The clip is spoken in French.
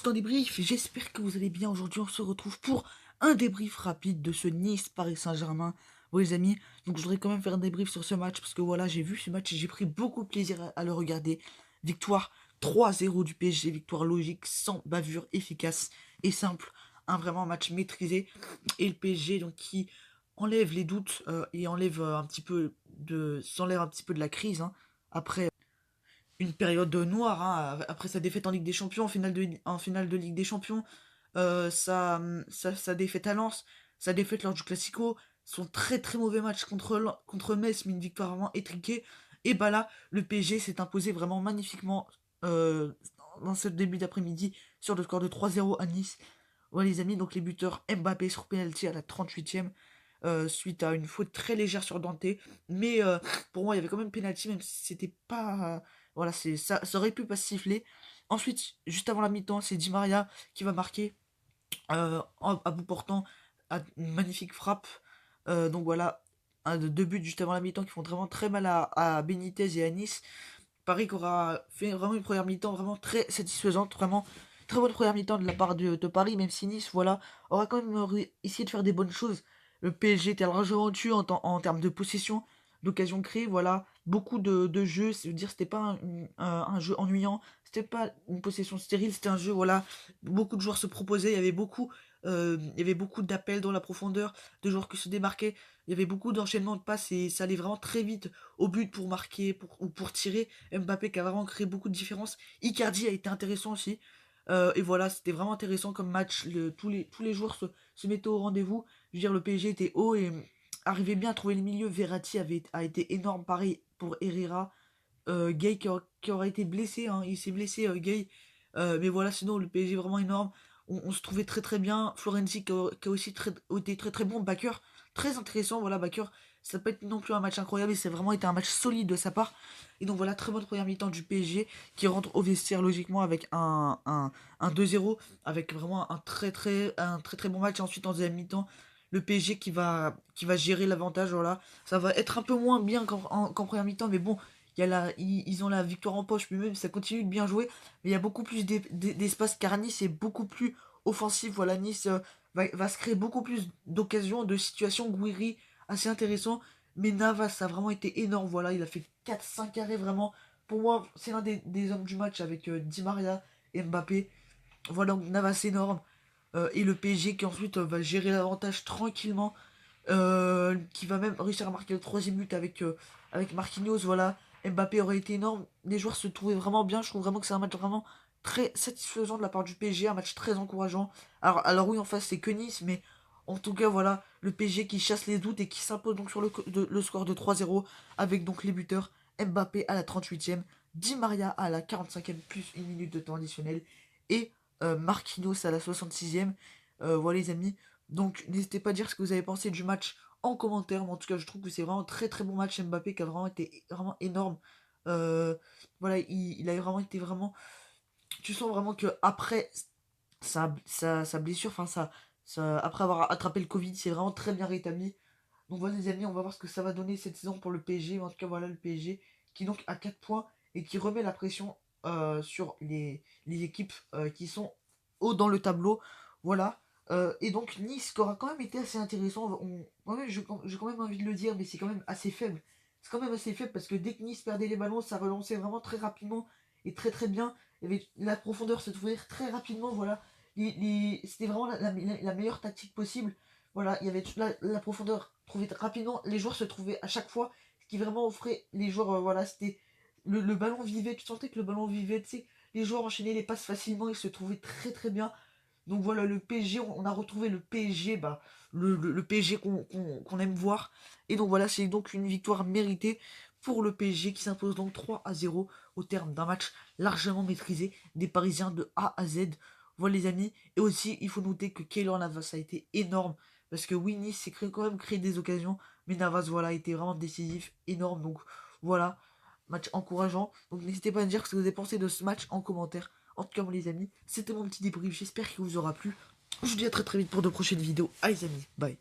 tous dans débrief, j'espère que vous allez bien. Aujourd'hui on se retrouve pour un débrief rapide de ce Nice-Paris Saint-Germain. Bon les amis, donc je voudrais quand même faire un débrief sur ce match parce que voilà, j'ai vu ce match et j'ai pris beaucoup de plaisir à le regarder. Victoire 3-0 du PSG, victoire logique, sans bavure, efficace et simple. Un vraiment match maîtrisé. Et le PSG donc qui enlève les doutes et enlève s'enlève un petit peu de la crise hein, après une période noire, hein, après sa défaite en Ligue des Champions, en finale de Ligue des Champions, sa défaite à Lens, sa défaite lors du Classico, son très très mauvais match contre Metz, mais une victoire vraiment étriquée. Et bah là, le PSG s'est imposé vraiment magnifiquement euh, dans ce début d'après-midi sur le score de 3-0 à Nice. Ouais les amis, donc les buteurs Mbappé sur penalty à la 38e, suite à une faute très légère sur Dante. Mais pour moi, il y avait quand même penalty, même si c'était pas... voilà, ça aurait pu pas se siffler. Ensuite, juste avant la mi-temps, c'est Di Maria qui va marquer à bout portant une magnifique frappe. Donc voilà, deux buts juste avant la mi-temps qui font vraiment très mal à Benitez et à Nice. Paris qui aura fait vraiment une première mi-temps vraiment très satisfaisante, vraiment très bonne première mi-temps de la part de Paris, même si Nice, voilà, aura quand même essayé de faire des bonnes choses. Le PSG était largement au-dessus en termes de possession, d'occasion créée, voilà, beaucoup de jeux, c'est-à-dire c'était pas un jeu ennuyant, c'était pas une possession stérile, c'était un jeu, voilà, beaucoup de joueurs se proposaient, il y avait beaucoup d'appels dans la profondeur, de joueurs qui se démarquaient, il y avait beaucoup d'enchaînements de passes et ça allait vraiment très vite au but pour marquer ou pour tirer. Mbappé qui a vraiment créé beaucoup de différences. Icardi a été intéressant aussi. Et voilà, c'était vraiment intéressant comme match. Tous les joueurs se mettaient au rendez-vous. Je veux dire, le PSG était haut et arrivait bien à trouver le milieu. Verratti a été énorme, pareil pour Herrera. Gay qui aura été blessé, hein, il s'est blessé, Gay. Mais voilà, sinon le PSG est vraiment énorme. On se trouvait très très bien. Florenzi qui a aussi été très très bon. Bakker, très intéressant. Voilà, Bakker, ça peut être non plus un match incroyable, mais c'est vraiment été un match solide de sa part. Et donc voilà, très bonne première mi-temps du PSG qui rentre au vestiaire logiquement avec un 2-0, avec vraiment un très très bon match. Et ensuite en deuxième mi-temps, le PSG qui va gérer l'avantage. Voilà, ça va être un peu moins bien qu'en première mi-temps, mais bon, ils ont la victoire en poche, mais même ça continue de bien jouer. Mais il y a beaucoup plus d'espace car Nice est beaucoup plus offensif. Voilà, Nice va se créer beaucoup plus d'occasions, de situations. Gouiri, assez intéressant. Mais Navas, ça a vraiment été énorme. Voilà, il a fait 4-5 arrêts vraiment. Pour moi, c'est l'un des hommes du match avec Di Maria et Mbappé. Voilà, donc Navas énorme. Et le PSG qui ensuite va gérer l'avantage tranquillement. Qui va même réussir à marquer le troisième but avec Marquinhos. Voilà, Mbappé aurait été énorme. Les joueurs se trouvaient vraiment bien. Je trouve vraiment que c'est un match vraiment très satisfaisant de la part du PSG, un match très encourageant. Alors oui, en face c'est que Nice, mais en tout cas voilà, le PSG qui chasse les doutes et qui s'impose donc sur le score de 3-0 avec donc les buteurs Mbappé à la 38e, Di Maria à la 45e plus une minute de temps additionnel et Marquinhos à la 66e. Voilà les amis, donc n'hésitez pas à dire ce que vous avez pensé du match en commentaire. Mais en tout cas, je trouve que c'est vraiment un très très bon match. Mbappé qui a vraiment été vraiment énorme. Voilà, il a vraiment été vraiment. Tu sens vraiment que après sa blessure, enfin après avoir attrapé le Covid, c'est vraiment très bien rétabli. Donc voilà les amis, on va voir ce que ça va donner cette saison pour le PSG. En tout cas, voilà le PSG qui donc a 4 points et qui remet la pression sur les équipes qui sont haut dans le tableau. Voilà. Et donc Nice qui aura quand même été assez intéressant. Ouais, j'ai quand même envie de le dire, mais c'est quand même assez faible. C'est quand même assez faible parce que dès que Nice perdait les ballons, ça relançait vraiment très rapidement et très très bien. Il y avait la profondeur se trouvait très rapidement. Voilà. C'était vraiment la meilleure tactique possible. Voilà, il y avait toute la profondeur trouvée rapidement. Les joueurs se trouvaient à chaque fois. Ce qui vraiment offrait les joueurs. Voilà, c'était le ballon vivait. Tu sentais que le ballon vivait. Tu sais, les joueurs enchaînaient les passes facilement. Ils se trouvaient très très bien. Donc voilà, le PSG, on a retrouvé le PSG, bah, le PSG qu'on aime voir. Et donc voilà, c'est donc une victoire méritée pour le PSG qui s'impose donc 3-0 au terme d'un match largement maîtrisé des Parisiens de A à Z. Voilà les amis. Et aussi, il faut noter que Keylor Navas a été énorme. Parce que Winnie s'est quand même créé des occasions. Mais Navas, voilà, a été vraiment décisif, énorme. Donc voilà, match encourageant. Donc n'hésitez pas à me dire ce que vous avez pensé de ce match en commentaire. En tout cas, moi, les amis, c'était mon petit débrief. J'espère qu'il vous aura plu. Je vous dis à très très vite pour de prochaines vidéos. Allez, les amis, bye.